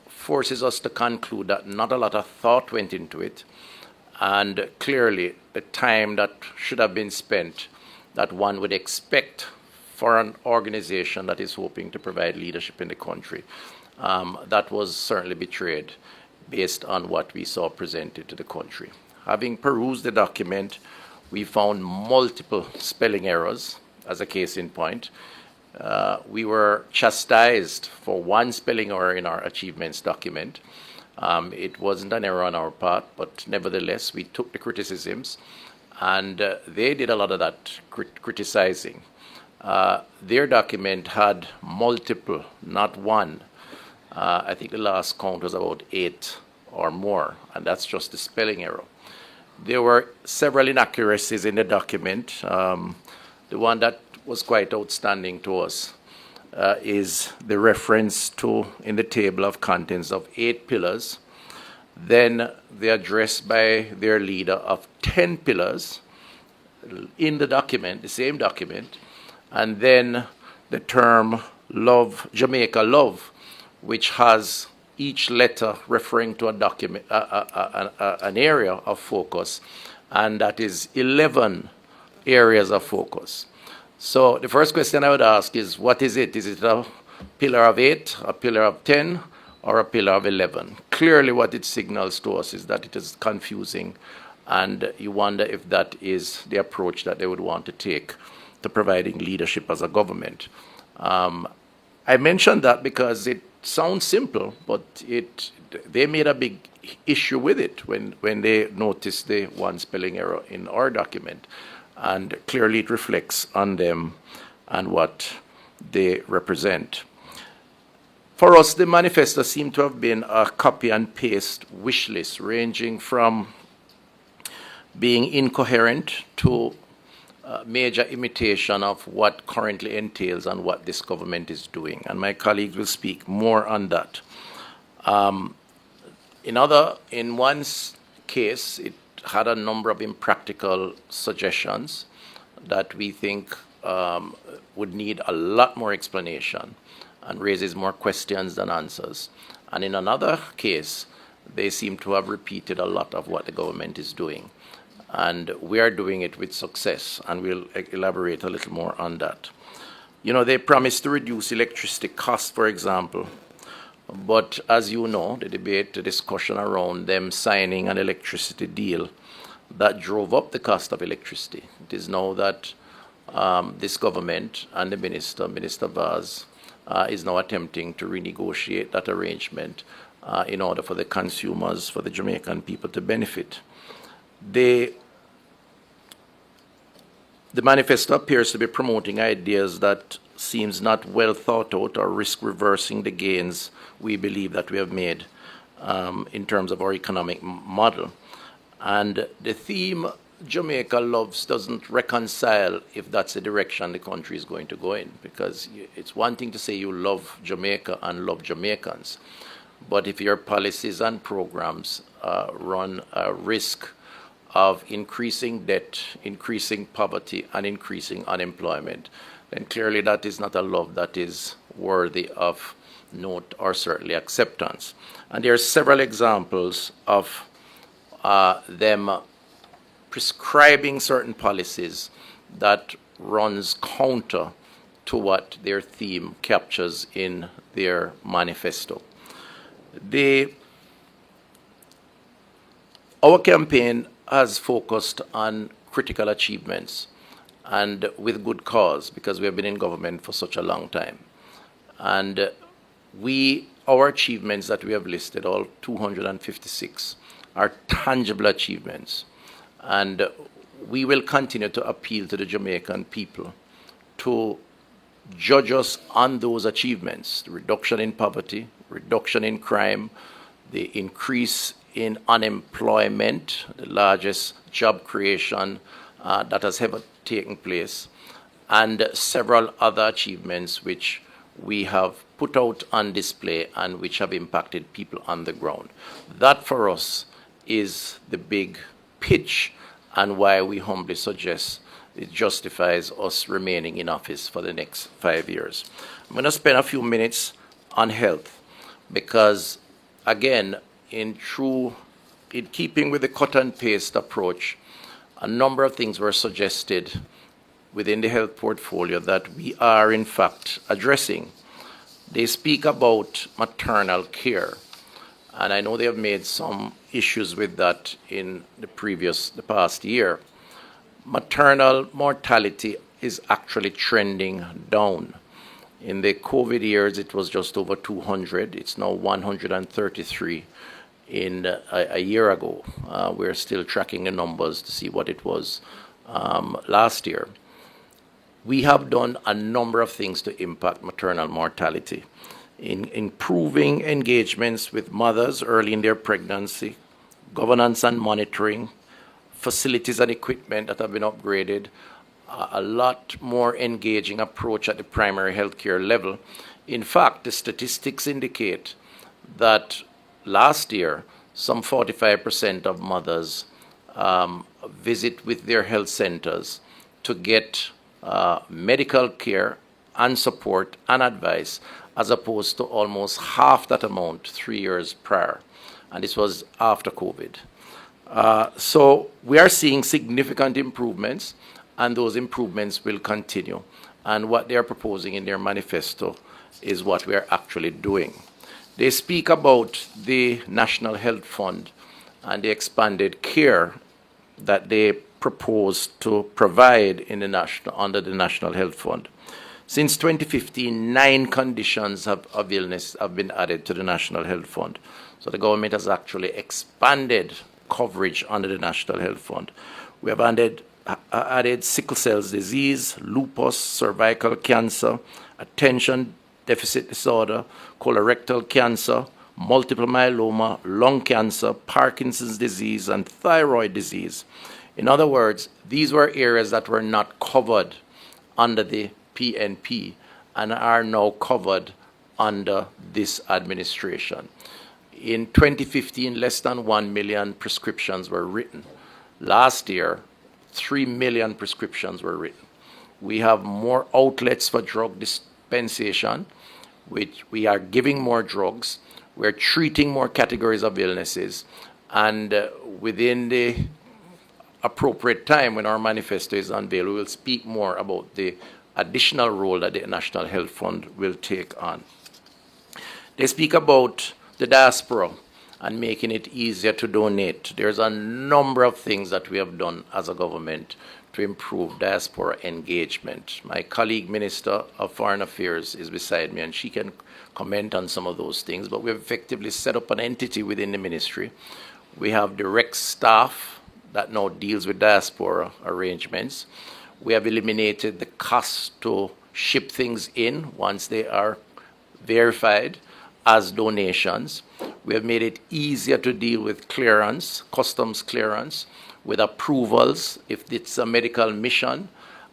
forces us to conclude that not a lot of thought went into it, and clearly the time that should have been spent that one would expect for an organization that is hoping to provide leadership in the country, that was certainly betrayed based on what we saw presented to the country. Having perused the document, we found multiple spelling errors as a case in point. We were chastised for one spelling error in our achievements document. It wasn't an error on our part, but nevertheless, we took the criticisms, and they did a lot of that criticizing. Their document had multiple, not one. I think the last count was about 8 or more, and that's just the spelling error. There were several inaccuracies in the document. The one that was quite outstanding to us is the reference to, in the table of contents, of 8 pillars, then the address by their leader of 10 pillars in the document, the same document, and then the term love, Jamaica love, which has each letter referring to a document, an area of focus, and that is 11 areas of focus. So the first question I would ask is, what is it? Is it a pillar of 8, a pillar of 10, or a pillar of 11? Clearly what it signals to us is that it is confusing, and you wonder if that is the approach that they would want to take to providing leadership as a government. I mentioned that because it sounds simple, but they made a big issue with it when they noticed the one spelling error in our document. And clearly it reflects on them and what they represent. For us, the manifesto seemed to have been a copy and paste wish list, ranging from being incoherent to major imitation of what currently entails and what this government is doing. And my colleagues will speak more on that. In one case, it had a number of impractical suggestions that we think would need a lot more explanation and raises more questions than answers. And in another case, they seem to have repeated a lot of what the government is doing. And we are doing it with success, and we'll elaborate a little more on that. You know, they promised to reduce electricity costs, for example, but as you know, the debate, the discussion around them signing an electricity deal that drove up the cost of electricity. It is now that this government and the Minister Vaz, is now attempting to renegotiate that arrangement in order for the consumers, for the Jamaican people to benefit. The manifesto appears to be promoting ideas that seems not well thought out or risk reversing the gains we believe that we have made in terms of our economic model. And the theme Jamaica loves doesn't reconcile if that's the direction the country is going to go in, because it's one thing to say you love Jamaica and love Jamaicans, but if your policies and programs run a risk of increasing debt, increasing poverty, and increasing unemployment, then clearly that is not a love that is worthy of note or certainly acceptance. And there are several examples of them prescribing certain policies that runs counter to what their theme captures in their manifesto. Our campaign has focused on critical achievements, and with good cause, because we have been in government for such a long time. And our achievements that we have listed, all 256, are tangible achievements. And we will continue to appeal to the Jamaican people to judge us on those achievements: the reduction in poverty, reduction in crime, the increase in unemployment, the largest job creation that has ever taken place, and several other achievements which we have put out on display and which have impacted people on the ground. That for us is the big pitch, and why we humbly suggest it justifies us remaining in office for the next 5 years. I'm going to spend a few minutes on health, because, again, in keeping with the cut and paste approach, a number of things were suggested within the health portfolio that we are in fact addressing. They speak about maternal care, and I know they have made some issues with that in the past year. Maternal mortality is actually trending down. In the COVID years, it was just over 200. It's now 133 in a year ago. We're still tracking the numbers to see what it was last year. We have done a number of things to impact maternal mortality, in improving engagements with mothers early in their pregnancy, governance and monitoring, facilities and equipment that have been upgraded, a lot more engaging approach at the primary healthcare level. In fact, the statistics indicate that last year, some 45% of mothers visit with their health centers to get medical care and support and advice, as opposed to almost half that amount 3 years prior. And this was after COVID. So we are seeing significant improvements, and those improvements will continue. And what they are proposing in their manifesto is what we are actually doing. They speak about the National Health Fund and the expanded care that they propose to provide under the National Health Fund. Since 2015, 9 conditions of illness have been added to the National Health Fund. So the government has actually expanded coverage under the National Health Fund. We have added sickle cell disease, lupus, cervical cancer, attention deficit disorder, colorectal cancer, multiple myeloma, lung cancer, Parkinson's disease, and thyroid disease. In other words, these were areas that were not covered under the PNP and are now covered under this administration. In 2015, less than 1 million prescriptions were written. Last year, 3 million prescriptions were written. We have more outlets for drug dispensation, which we are giving more drugs. We're treating more categories of illnesses. And within the appropriate time, when our manifesto is unveiled, we will speak more about the additional role that the National Health Fund will take on. They speak about the diaspora and making it easier to donate. There's a number of things that we have done as a government to improve diaspora engagement. My colleague, Minister of Foreign Affairs, is beside me, and she can comment on some of those things, but we've effectively set up an entity within the ministry. We have direct staff that now deals with diaspora arrangements. We have eliminated the cost to ship things in once they are verified as donations. We have made it easier to deal with clearance, customs clearance, with approvals if it's a medical mission.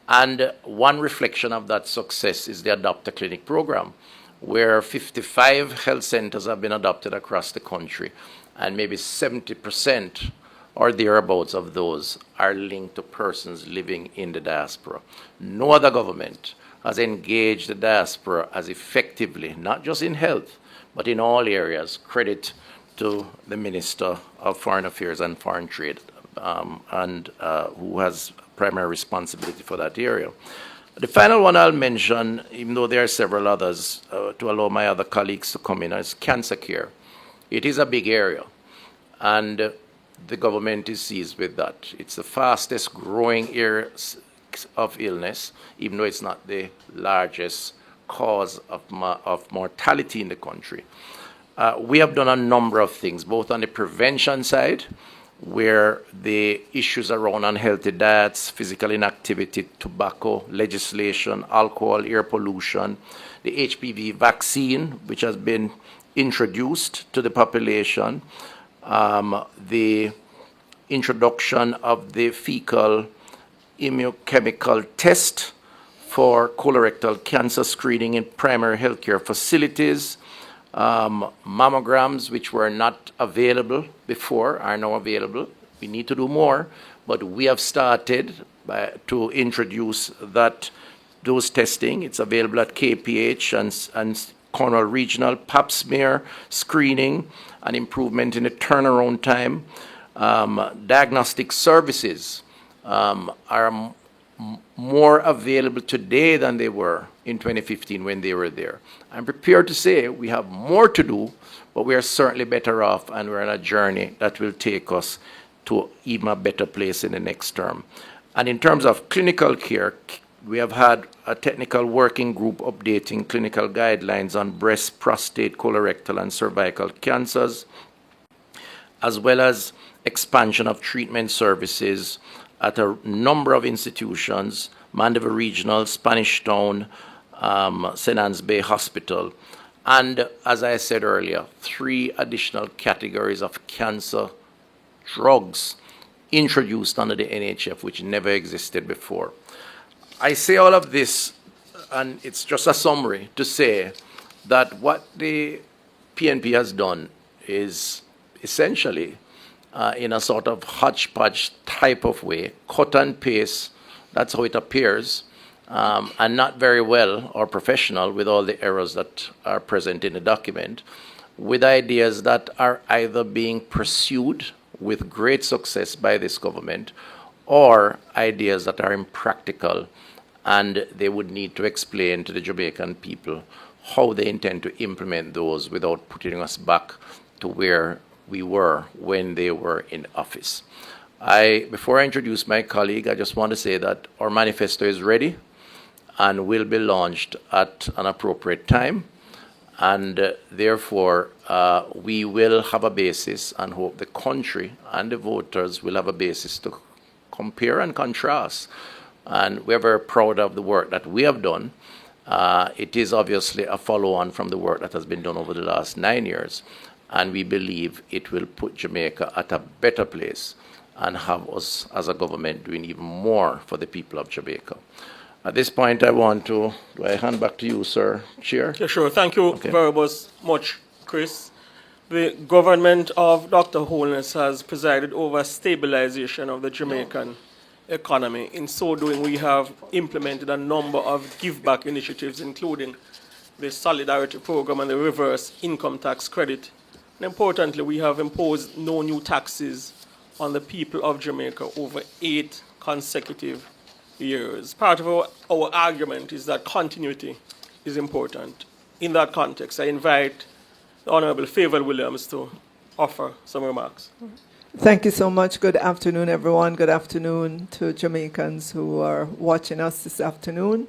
And one reflection of that success is the Adopt a Clinic program, where 55 health centers have been adopted across the country, and maybe 70% or thereabouts of those are linked to persons living in the diaspora. No other government has engaged the diaspora as effectively, not just in health, but in all areas. Credit to the Minister of Foreign Affairs and Foreign Trade, who has primary responsibility for that area. The final one I'll mention, even though there are several others, to allow my other colleagues to come in, is cancer care. It is a big area, and the government is seized with that. It's the fastest growing area of illness, even though it's not the largest cause of mortality in the country. We have done a number of things, both on the prevention side, where the issues around unhealthy diets, physical inactivity, tobacco legislation, alcohol, air pollution, the HPV vaccine, which has been introduced to the population, the introduction of the fecal immunochemical test for colorectal cancer screening in primary healthcare facilities, mammograms, which were not available before, are now available. We need to do more, but we have started to introduce those testing. It's available at KPH and Cornwall Regional pap smear screening, an improvement in the turnaround time. Diagnostic services are more available today than they were in 2015 when they were there. I'm prepared to say we have more to do, but we are certainly better off, and we're on a journey that will take us to even a better place in the next term. And in terms of clinical care, we have had a technical working group updating clinical guidelines on breast, prostate, colorectal, and cervical cancers, as well as expansion of treatment services at a number of institutions, Mandeville Regional, Spanish Town, St. Anne's Bay Hospital, and, as I said earlier, 3 additional categories of cancer drugs introduced under the NHF, which never existed before. I say all of this, and it's just a summary, to say that what the PNP has done is essentially, in a sort of hodgepodge type of way, cut and paste, that's how it appears, and not very well or professional with all the errors that are present in the document, with ideas that are either being pursued with great success by this government or ideas that are impractical, and they would need to explain to the Jamaican people how they intend to implement those without putting us back to where we were when they were in office. Before I introduce my colleague, I just want to say that our manifesto is ready and will be launched at an appropriate time, and therefore we will have a basis, and hope the country and the voters will have a basis to compare and contrast. And we're very proud of the work that we have done. It is obviously a follow-on from the work that has been done over the last 9 years, and we believe it will put Jamaica at a better place and have us as a government doing even more for the people of Jamaica. At this point, I want to, do I hand back to you, sir, Chair? Yeah, sure. Thank you very much, Chris. The government of Dr. Holness has presided over stabilization of the Jamaican economy. In so doing, we have implemented a number of give-back initiatives, including the Solidarity Program and the reverse income tax credit. And importantly, we have imposed no new taxes on the people of Jamaica over 8 consecutive years. Part of our argument is that continuity is important. In that context, I invite the Honorable Favour Williams to offer some remarks. Thank you so much. Good afternoon, everyone. Good afternoon to Jamaicans who are watching us this afternoon.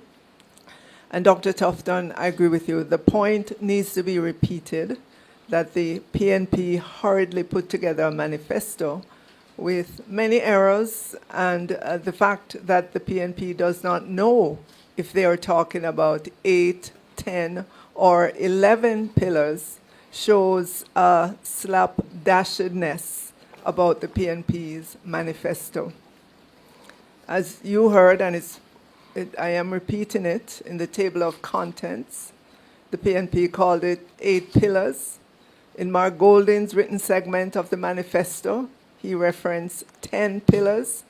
And Dr. Tufton, I agree with you. The point needs to be repeated that the PNP hurriedly put together a manifesto with many errors, and the fact that the PNP does not know if they are talking about 8, 10, or 11 pillars shows a slapdashedness about the PNP's manifesto. As you heard, and I am repeating it in the table of contents, the PNP called it 8 pillars. In Mark Golding's written segment of the manifesto, he referenced 10 pillars,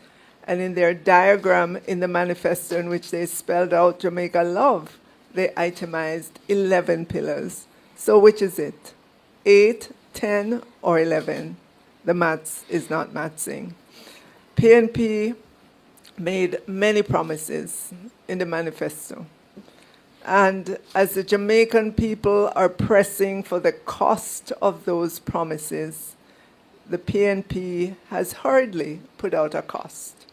and in their diagram in the manifesto in which they spelled out Jamaica Love, they itemized 11 pillars. So which is it? 8, 10, or 11? The maths is not mathsing. PNP made many promises in the manifesto. And as the Jamaican people are pressing for the cost of those promises, the PNP has hurriedly put out a cost.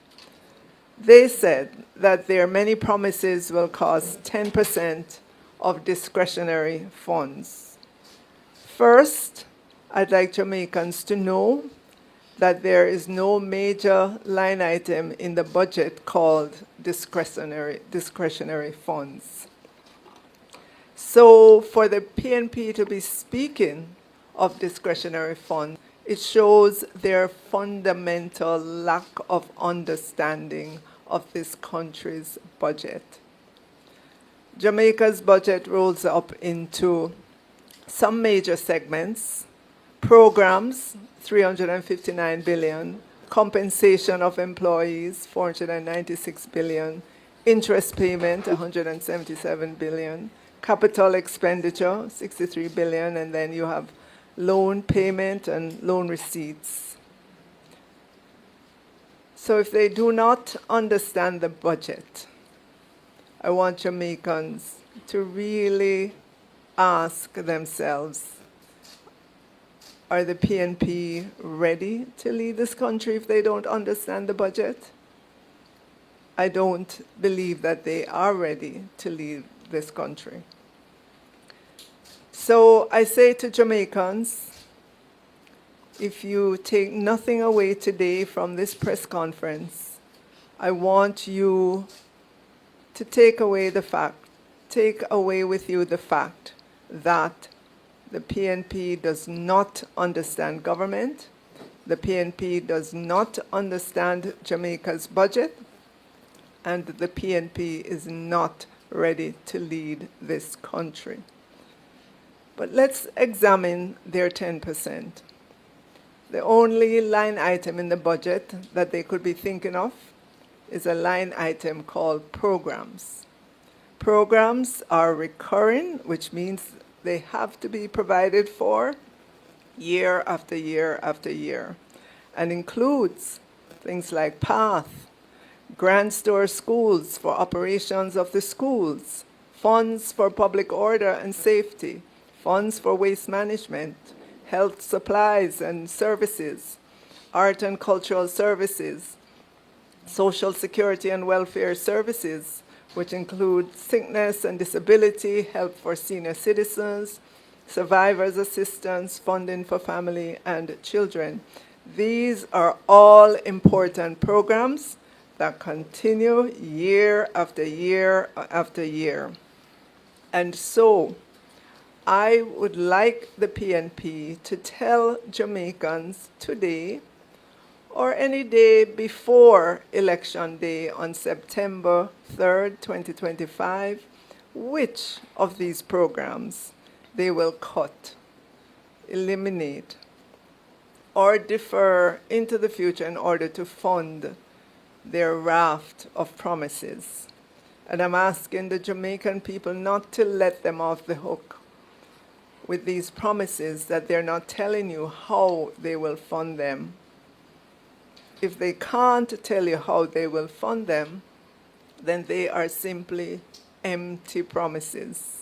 They said that their many promises will cost 10% of discretionary funds. First, I'd like Jamaicans to know that there is no major line item in the budget called discretionary funds. So for the PNP to be speaking of discretionary funds, it shows their fundamental lack of understanding of this country's budget. Jamaica's budget rolls up into some major segments: programs, 359 billion, compensation of employees, 496 billion, interest payment, 177 billion, capital expenditure, 63 billion, and then you have loan payment and loan receipts. So if they do not understand the budget, I want Jamaicans to really ask themselves, are the PNP ready to lead this country if they don't understand the budget? I don't believe that they are ready to lead this country. So I say to Jamaicans, if you take nothing away today from this press conference, I want you to take away with you the fact that the PNP does not understand government, the PNP does not understand Jamaica's budget, and the PNP is not ready to lead this country. But let's examine their 10%. The only line item in the budget that they could be thinking of is a line item called programs. Programs are recurring, which means they have to be provided for year after year after year, and includes things like PATH, grant store schools for operations of the schools, funds for public order and safety, funds for waste management, health supplies and services, art and cultural services, social security and welfare services, which include sickness and disability, help for senior citizens, survivors assistance, funding for family and children. These are all important programs that continue year after year after year. And so I would like the PNP to tell Jamaicans today or any day before Election Day on September 3rd, 2025, which of these programs they will cut, eliminate, or defer into the future in order to fund their raft of promises. And I'm asking the Jamaican people not to let them off the hook with these promises that they're not telling you how they will fund them. If they can't tell you how they will fund them, then they are simply empty promises.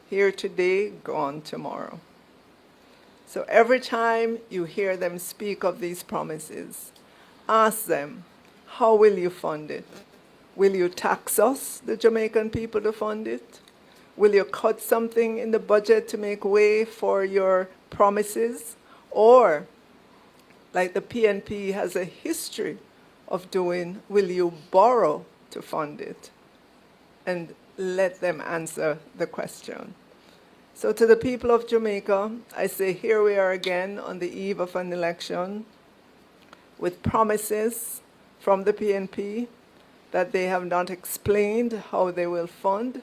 Here today, gone tomorrow. So every time you hear them speak of these promises, ask them, how will you fund it? Will you tax us, the Jamaican people, to fund it? Will you cut something in the budget to make way for your promises? Or, like the PNP has a history of doing, will you borrow to fund it? And let them answer the question. So to the people of Jamaica, I say here we are again on the eve of an election with promises from the PNP that they have not explained how they will fund.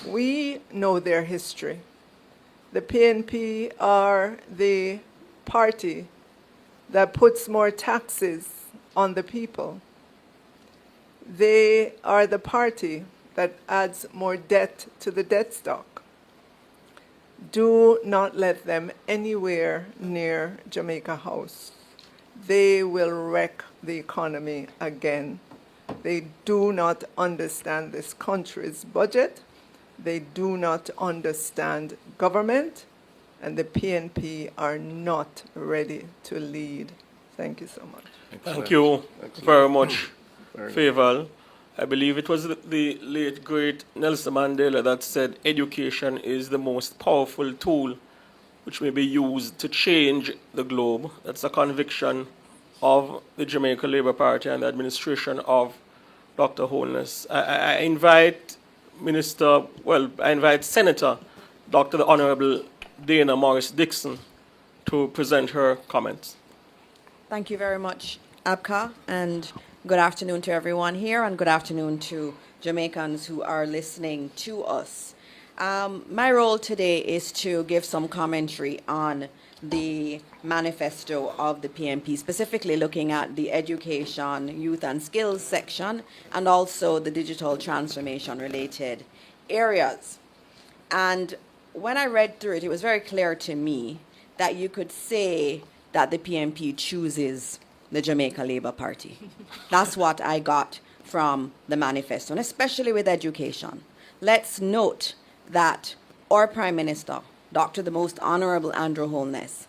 We know their history. The PNP are the party that puts more taxes on the people. They are the party that adds more debt to the debt stock. Do not let them anywhere near Jamaica House. They will wreck the economy again. They do not understand this country's budget. They do not understand government. And the PNP are not ready to lead. Thank you so much. Thank you very much, Favour. I believe it was the late, great Nelson Mandela that said education is the most powerful tool which may be used to change the globe. That's a conviction of the Jamaica Labour Party and the administration of Dr. Holness. I invite Senator Dr. the Honorable Dana Morris Dixon to present her comments. Thank you very much, Abka, and good afternoon to everyone here, and good afternoon to Jamaicans who are listening to us. My role today is to give some commentary on the manifesto of the PNP, specifically looking at the education, youth and skills section, and also the digital transformation related areas. And when I read through it, it was very clear to me that you could say that the PNP chooses the Jamaica Labour Party. That's what I got from the manifesto, and especially with education. Let's note that our Prime Minister, Dr. the Most Honorable Andrew Holness,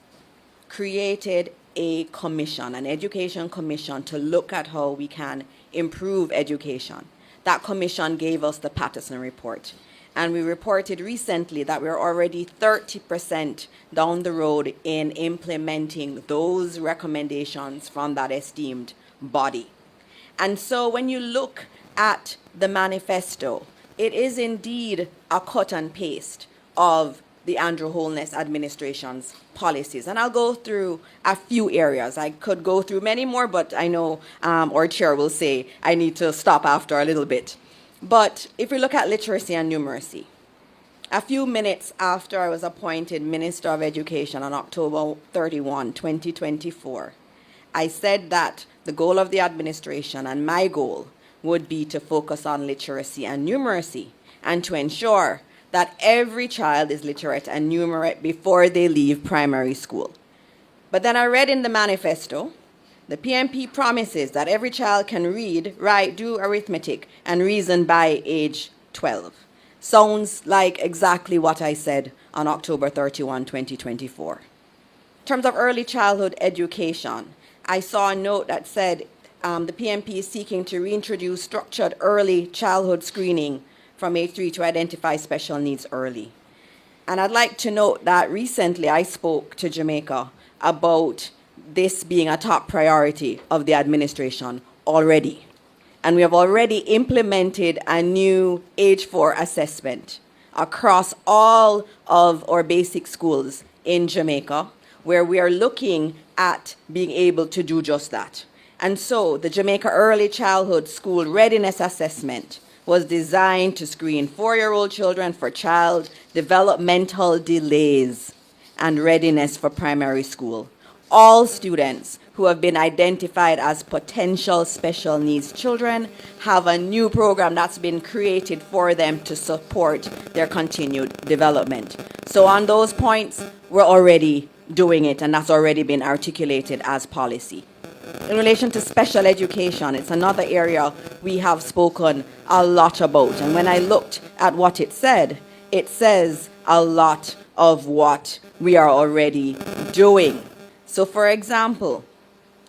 created a commission, an education commission, to look at how we can improve education. That commission gave us the Patterson report. And we reported recently that we're already 30% down the road in implementing those recommendations from that esteemed body. And so when you look at the manifesto, it is indeed a cut and paste of the Andrew Holness administration's policies. And I'll go through a few areas. I could go through many more, but I know our chair will say I need to stop after a little bit. But if we look at literacy and numeracy, a few minutes after I was appointed Minister of Education on October 31, 2024, I said that the goal of the administration and my goal would be to focus on literacy and numeracy and to ensure that every child is literate and numerate before they leave primary school. But then I read in the manifesto, the PNP promises that every child can read, write, do arithmetic, and reason by age 12. Sounds like exactly what I said on October 31, 2024. In terms of early childhood education, I saw a note that said the PNP is seeking to reintroduce structured early childhood screening from age 3 to identify special needs early. And I'd like to note that recently I spoke to Jamaica about this being a top priority of the administration already. And we have already implemented a new age 4 assessment across all of our basic schools in Jamaica, where we are looking at being able to do just that. And so the Jamaica Early Childhood School Readiness Assessment was designed to screen 4-year-old children for child developmental delays and readiness for primary school. All students who have been identified as potential special needs children have a new program that's been created for them to support their continued development. So on those points, we're already doing it, and that's already been articulated as policy. In relation to special education, it's another area we have spoken a lot about. And when I looked at what it says a lot of what we are already doing. So, for example,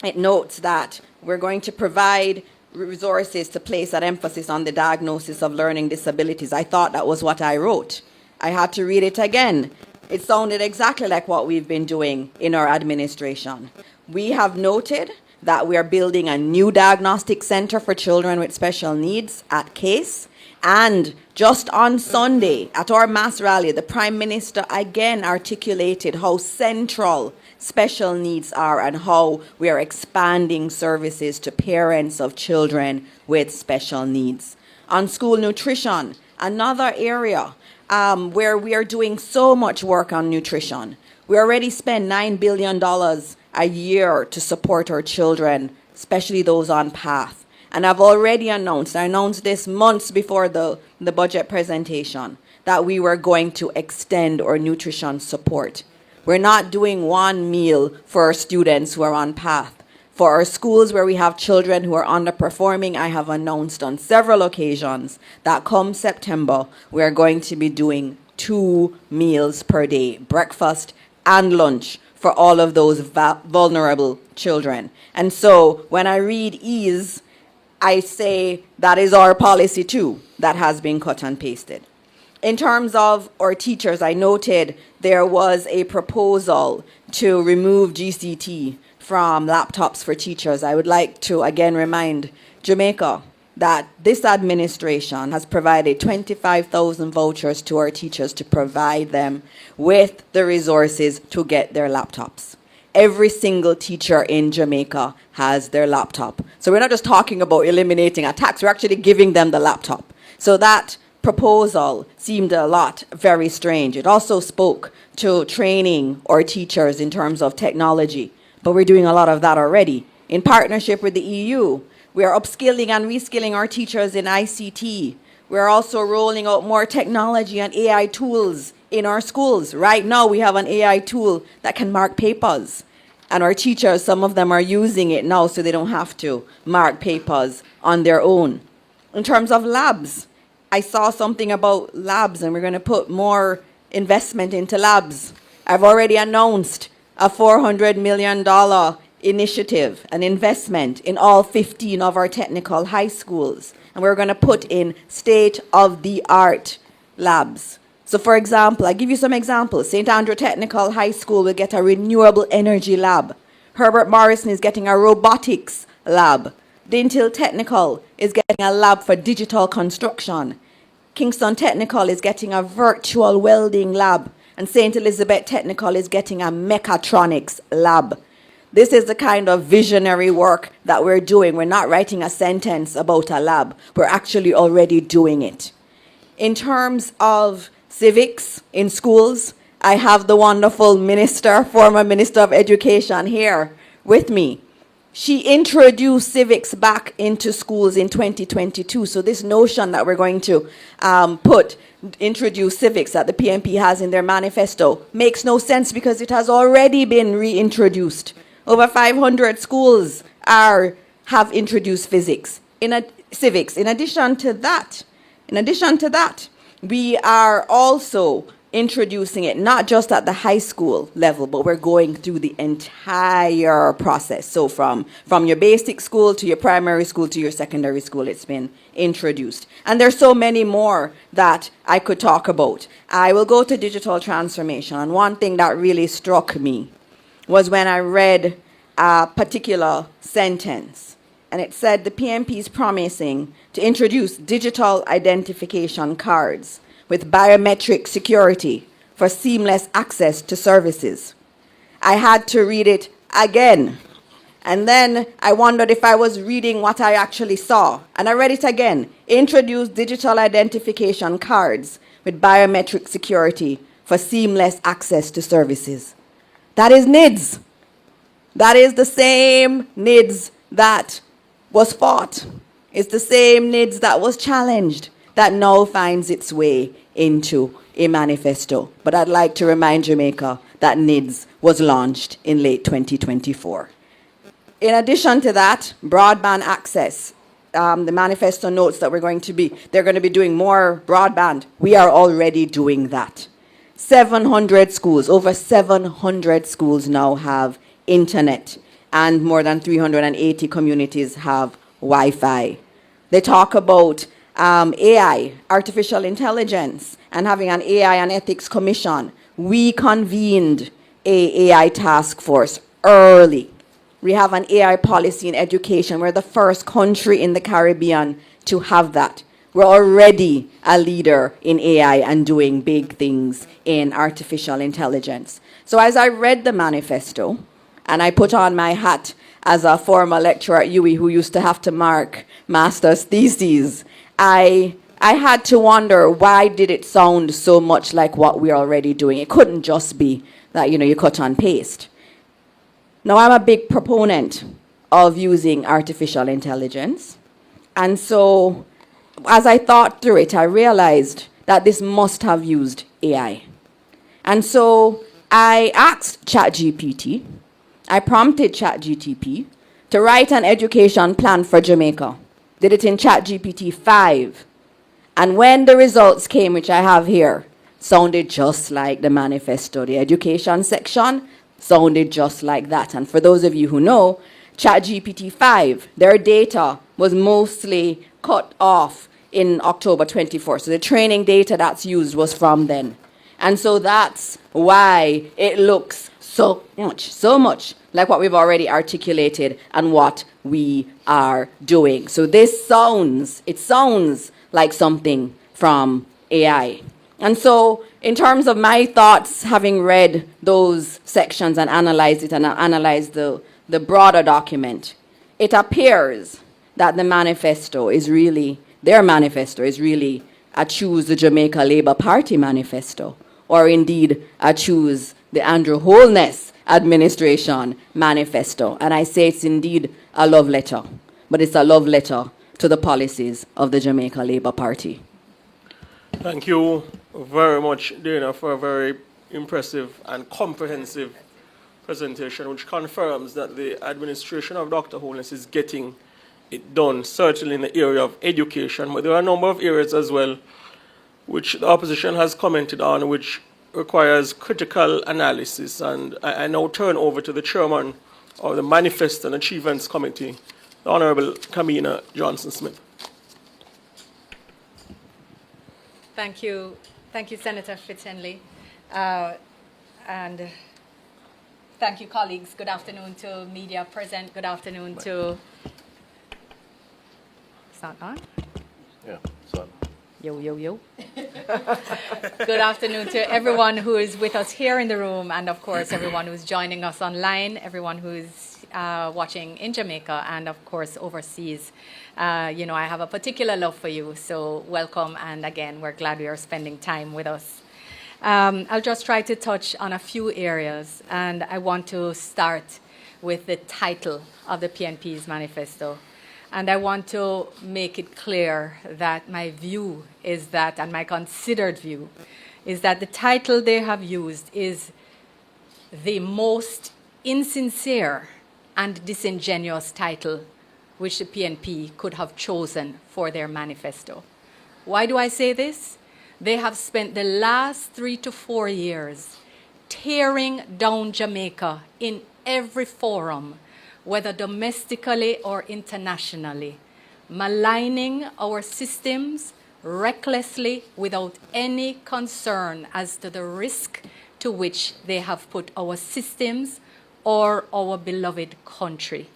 it notes that we're going to provide resources to place that emphasis on the diagnosis of learning disabilities. I thought that was what I wrote. I had to read it again. It sounded exactly like what we've been doing in our administration. We have noted that we are building a new diagnostic center for children with special needs at CASE. And just on Sunday, at our mass rally, the Prime Minister again articulated how central special needs are and how we are expanding services to parents of children with special needs. On school nutrition, another area where we are doing so much work on nutrition. We already spend $9 billion a year to support our children, especially those on PATH. And I've already announced, I announced this months before the budget presentation, that we were going to extend our nutrition support. We're not doing one meal for our students who are on PATH. For our schools where we have children who are underperforming, I have announced on several occasions that come September, we are going to be doing 2 meals per day, breakfast and lunch, for all of those vulnerable children. And so when I read ease, I say that is our policy too, that has been cut and pasted. In terms of our teachers, I noted there was a proposal to remove GCT from laptops for teachers. I would like to again remind Jamaica that this administration has provided 25,000 vouchers to our teachers to provide them with the resources to get their laptops. Every single teacher in Jamaica has their laptop. So we're not just talking about eliminating a tax, we're actually giving them the laptop. So that proposal seemed a lot very strange. It also spoke to training our teachers in terms of technology, but we're doing a lot of that already. In partnership with the EU, we are upskilling and reskilling our teachers in ICT. We're also rolling out more technology and AI tools in our schools. Right now, we have an AI tool that can mark papers. And our teachers, some of them are using it now so they don't have to mark papers on their own. In terms of labs, I saw something about labs, and we're going to put more investment into labs. I've already announced a $400 million initiative, an investment in all 15 of our technical high schools. And we're going to put in state-of-the-art labs. So for example, I give you some examples. St. Andrew Technical High School will get a renewable energy lab. Herbert Morrison is getting a robotics lab. Dintil Technical is getting a lab for digital construction. Kingston Technical is getting a virtual welding lab. And St. Elizabeth Technical is getting a mechatronics lab. This is the kind of visionary work that we're doing. We're not writing a sentence about a lab. We're actually already doing it. In terms of civics in schools, I have the wonderful minister, former Minister of Education here with me. She introduced civics back into schools in 2022. So this notion that we're going to introduce civics that the PNP has in their manifesto makes no sense because it has already been reintroduced. Over 500 schools have introduced civics. In addition to that, we are also introducing it not just at the high school level, but we're going through the entire process. So from your basic school to your primary school to your secondary school, it's been introduced. And there's so many more that I could talk about. I will go to digital transformation. And one thing that really struck me was when I read a particular sentence. And it said the PNP is promising to introduce digital identification cards with biometric security for seamless access to services. I had to read it again. And then I wondered if I was reading what I actually saw. And I read it again. Introduce digital identification cards with biometric security for seamless access to services. That is NIDS. That is the same NIDS that was fought. It's the same NIDS that was challenged that now finds its way into a manifesto. But I'd like to remind Jamaica that NIDS was launched in late 2024. In addition to that, broadband access. The manifesto notes that they're going to be doing more broadband. We are already doing that. 700 schools, over 700 schools now have internet, and more than 380 communities have Wi-Fi. They talk about AI, artificial intelligence, and having an AI and ethics commission. We convened a AI task force early. We have an AI policy in education. We're the first country in the Caribbean to have that. We're already a leader in AI and doing big things in artificial intelligence. So as I read the manifesto, and I put on my hat as a former lecturer at UWI who used to have to mark master's theses, I had to wonder, why did it sound so much like what we're already doing? It couldn't just be that, you cut and paste. Now, I'm a big proponent of using artificial intelligence. And so as I thought through it, I realized that this must have used AI. And so I asked ChatGPT, I prompted ChatGPT to write an education plan for Jamaica. Did it in ChatGPT 5. And when the results came, which I have here, sounded just like the manifesto. The education section sounded just like that. And for those of you who know, ChatGPT 5, their data was mostly cut off in October 24. So the training data that's used was from then. And so that's why it looks so much like what we've already articulated and what we are doing. So this sounds like something from AI. And so in terms of my thoughts, having read those sections and analyzed it and analyzed the broader document, it appears that their manifesto is really a Choose the Jamaica Labour Party manifesto, or indeed a Choose the Andrew Holness Administration manifesto. And I say it's indeed a love letter, but it's a love letter to the policies of the Jamaica Labour Party. Thank you very much, Dana, for a very impressive and comprehensive presentation, which confirms that the administration of Dr. Holness is getting it done, certainly in the area of education. But there are a number of areas as well which the opposition has commented on, which requires critical analysis. And I now turn over to the chairman of the Manifesto and Achievements Committee, the Honorable Kamina Johnson-Smith. Thank you, Senator Fitzhenley. And thank you, colleagues. Good afternoon to media present. Good afternoon to... It's not on? Yeah, so. Yo, yo, yo. Good afternoon to everyone who is with us here in the room, and of course, everyone who's joining us online, everyone who's watching in Jamaica, and of course, overseas. You know, I have a particular love for you, so welcome, and again, we're glad you are spending time with us. I'll just try to touch on a few areas, and I want to start with the title of the PNP's manifesto. And I want to make it clear that my view is that, and my considered view, is that the title they have used is the most insincere and disingenuous title which the PNP could have chosen for their manifesto. Why do I say this? They have spent the last 3 to 4 years tearing down Jamaica in every forum, whether domestically or internationally, maligning our systems recklessly without any concern as to the risk to which they have put our systems or our beloved country.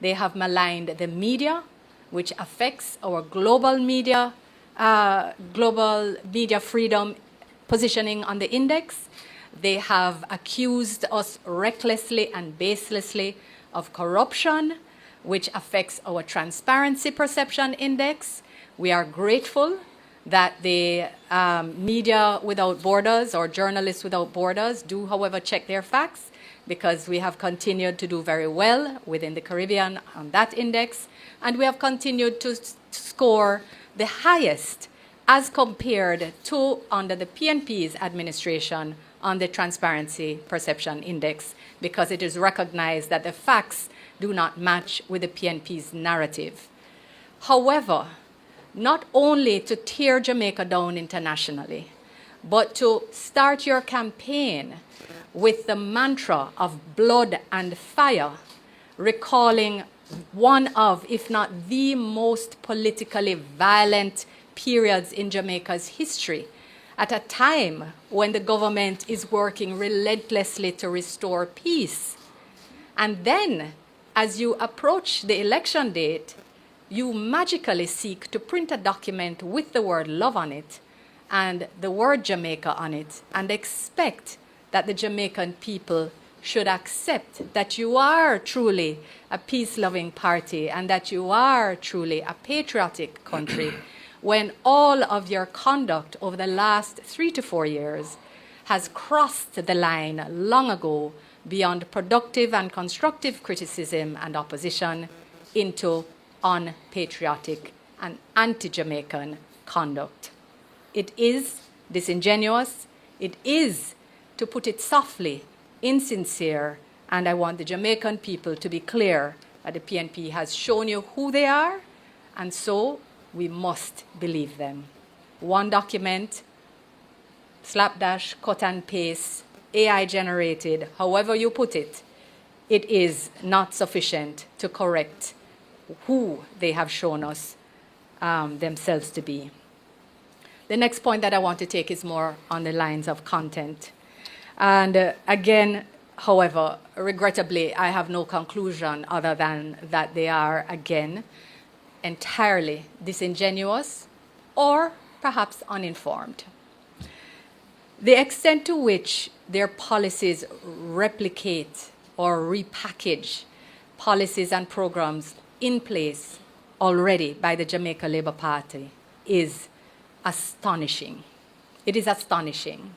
They have maligned the media, which affects our global media freedom positioning on the index. They have accused us recklessly and baselessly of corruption, which affects our transparency perception index. We are grateful that the Media Without Borders or Journalists Without Borders do, however, check their facts, because we have continued to do very well within the Caribbean on that index, and we have continued to score the highest as compared to under the PNP's administration on the Transparency Perception Index, because it is recognized that the facts do not match with the PNP's narrative. However, not only to tear Jamaica down internationally, but to start your campaign with the mantra of blood and fire, recalling one of, if not the most politically violent periods in Jamaica's history, at a time when the government is working relentlessly to restore peace. And then, as you approach the election date, you magically seek to print a document with the word love on it and the word Jamaica on it, and expect that the Jamaican people should accept that you are truly a peace-loving party and that you are truly a patriotic country, when all of your conduct over the last 3 to 4 years has crossed the line long ago beyond productive and constructive criticism and opposition into unpatriotic and anti-Jamaican conduct. It is disingenuous, it is, to put it softly, insincere, and I want the Jamaican people to be clear that the PNP has shown you who they are, and so we must believe them. One document, slapdash, cut and paste, AI generated, however you put it, it is not sufficient to correct who they have shown us themselves to be. The next point that I want to take is more on the lines of content. And again, however, regrettably, I have no conclusion other than that they are, again, entirely disingenuous or perhaps uninformed. The extent to which their policies replicate or repackage policies and programs in place already by the Jamaica Labour Party is astonishing. It is astonishing.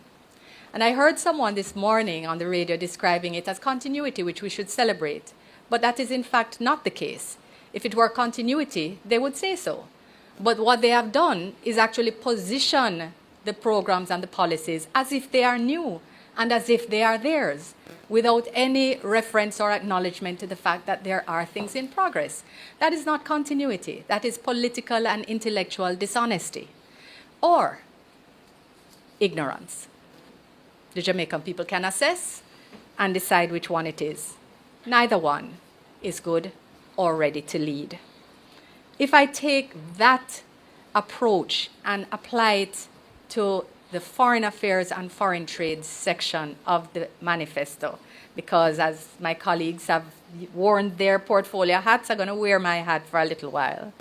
And I heard someone this morning on the radio describing it as continuity, which we should celebrate. But that is in fact not the case. If it were continuity, they would say so. But what they have done is actually position the programs and the policies as if they are new and as if they are theirs, without any reference or acknowledgement to the fact that there are things in progress. That is not continuity. That is political and intellectual dishonesty or ignorance. The Jamaican people can assess and decide which one it is. Neither one is good or ready to lead. If I take that approach and apply it to the Foreign Affairs and Foreign Trade section of the manifesto, because as my colleagues have worn their portfolio hats, I'm going to wear my hat for a little while.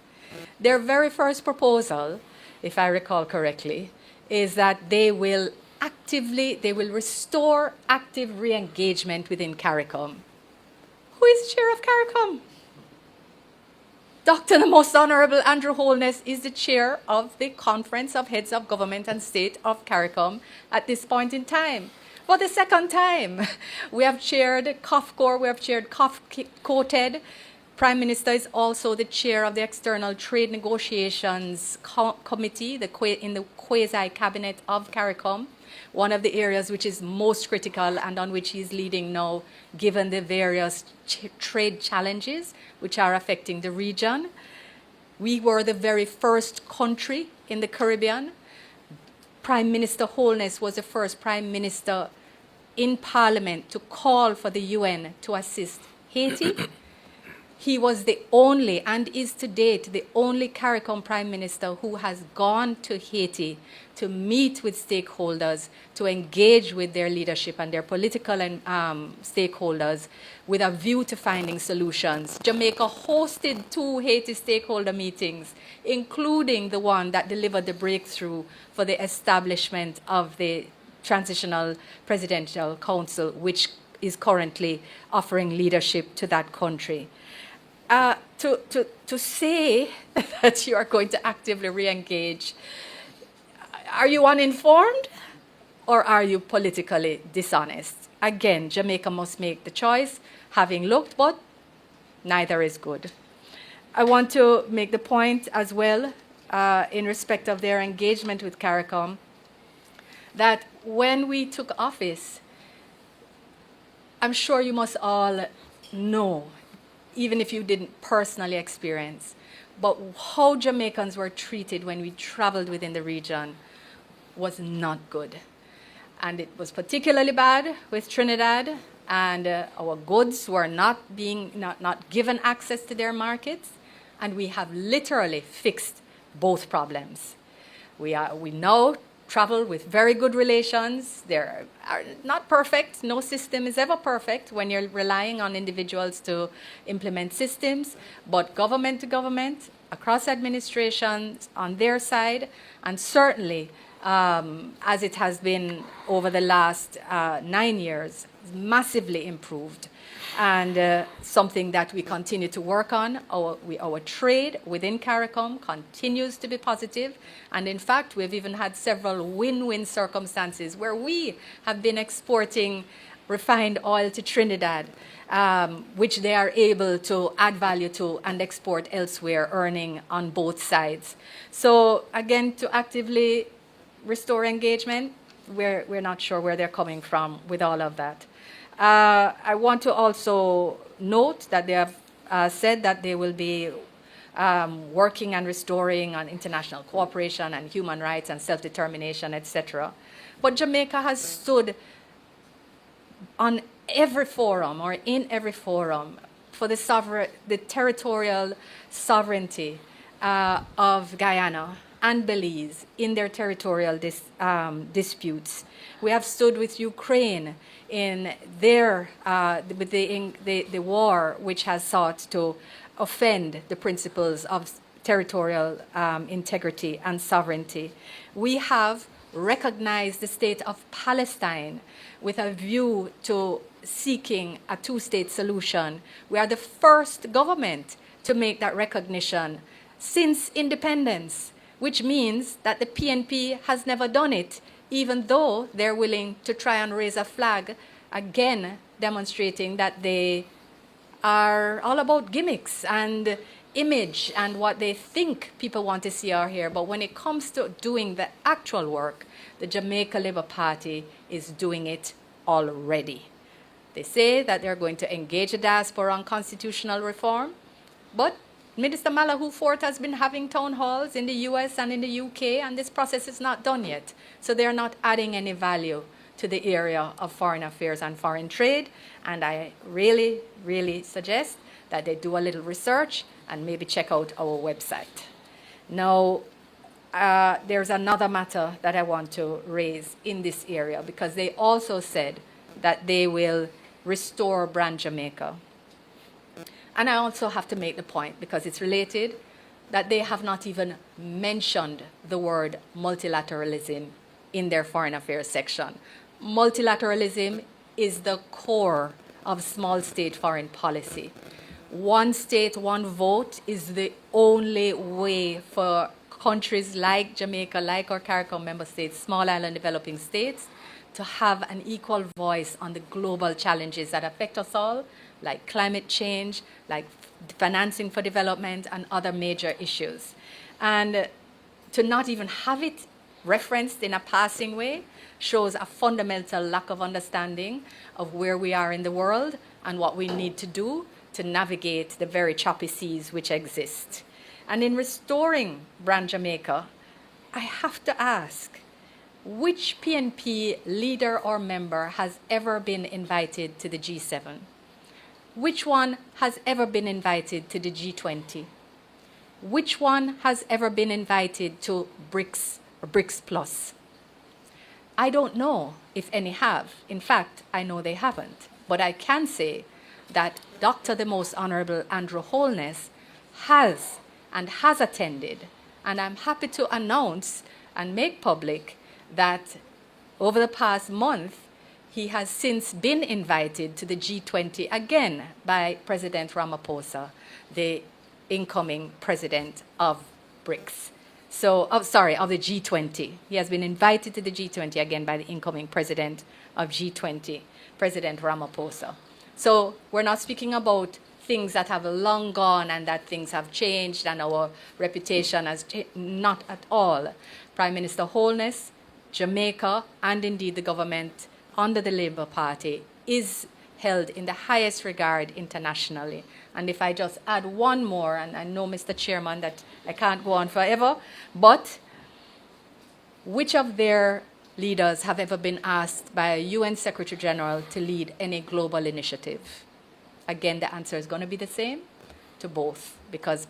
Their very first proposal, if I recall correctly, is that they will restore active re-engagement within CARICOM. Who is chair of CARICOM? Dr. the Most Honorable Andrew Holness is the chair of the Conference of Heads of Government and State of CARICOM at this point in time. For the second time, we have chaired COFCOR, we have chaired COTED. Prime Minister is also the chair of the External Trade Negotiations Committee in the quasi-cabinet of CARICOM, one of the areas which is most critical and on which he's leading now, given the various trade challenges which are affecting the region. We were the very first country in the Caribbean. Prime Minister Holness was the first Prime Minister in Parliament to call for the UN to assist Haiti. He was the only, and is to date, the only CARICOM Prime Minister who has gone to Haiti to meet with stakeholders, to engage with their leadership and their political and stakeholders with a view to finding solutions. Jamaica hosted 2 Haiti stakeholder meetings, including the one that delivered the breakthrough for the establishment of the Transitional Presidential Council, which is currently offering leadership to that country. To say that you are going to actively re-engage, are you uninformed or are you politically dishonest? Again, Jamaica must make the choice, having looked, but neither is good. I want to make the point as well, in respect of their engagement with CARICOM, that when we took office, I'm sure you must all know, even if you didn't personally experience, but how Jamaicans were treated when we traveled within the region was not good. And it was particularly bad with Trinidad, and our goods were not given access to their markets, and we have literally fixed both problems. We now travel with very good relations. They are not perfect. No system is ever perfect when you're relying on individuals to implement systems, but government to government, across administrations on their side, and certainly as it has been over the last 9 years, massively improved. And something that we continue to work on. Our trade within CARICOM continues to be positive. And in fact, we've even had several win-win circumstances where we have been exporting refined oil to Trinidad, which they are able to add value to and export elsewhere, earning on both sides. So again, to actively restore engagement, we're not sure where they're coming from with all of that. I want to also note that they have said that they will be working and restoring on international cooperation and human rights and self-determination, etc. But Jamaica has stood on every forum or in every forum for the territorial sovereignty of Guyana and Belize in their territorial disputes. We have stood with Ukraine in their with the war which has sought to offend the principles of territorial integrity and sovereignty. We have recognized the state of Palestine with a view to seeking a 2-state solution. We are the first government to make that recognition since independence, which means that the PNP has never done it, even though they're willing to try and raise a flag, again demonstrating that they are all about gimmicks and image and what they think people want to see or hear, but when it comes to doing the actual work, the Jamaica Labour Party is doing it already. They say that they're going to engage the diaspora on constitutional reform, but Minister Malahoo Fort has been having town halls in the US and in the UK, and this process is not done yet. So they're not adding any value to the area of foreign affairs and foreign trade, and I really, really suggest that they do a little research and maybe check out our website. Now, there's another matter that I want to raise in this area, because they also said that they will restore Brand Jamaica. And I also have to make the point, because it's related, that they have not even mentioned the word multilateralism in their foreign affairs section. Multilateralism is the core of small state foreign policy. One state, one vote is the only way for countries like Jamaica, like our CARICOM member states, small island developing states, to have an equal voice on the global challenges that affect us all, like climate change, like financing for development, and other major issues. And to not even have it referenced in a passing way shows a fundamental lack of understanding of where we are in the world and what we need to do to navigate the very choppy seas which exist. And in restoring Brand Jamaica, I have to ask, which PNP leader or member has ever been invited to the G7? Which one has ever been invited to the G20? Which one has ever been invited to BRICS or BRICS Plus? I don't know if any have. In fact, I know they haven't. But I can say that Dr. the Most Honorable Andrew Holness has attended. And I'm happy to announce and make public that over the past month, he has since been invited to the G20 again by President Ramaphosa, the incoming president of BRICS. Of the G20. He has been invited to the G20 again by the incoming president of G20, President Ramaphosa. So we're not speaking about things that have long gone and that things have changed and our reputation has changed. Not at all. Prime Minister Holness, Jamaica, and indeed the government under the Labour Party is held in the highest regard internationally. And if I just add one more, and I know, Mr. Chairman, that I can't go on forever, but which of their leaders have ever been asked by a UN Secretary General to lead any global initiative? Again, the answer is going to be the same to both, because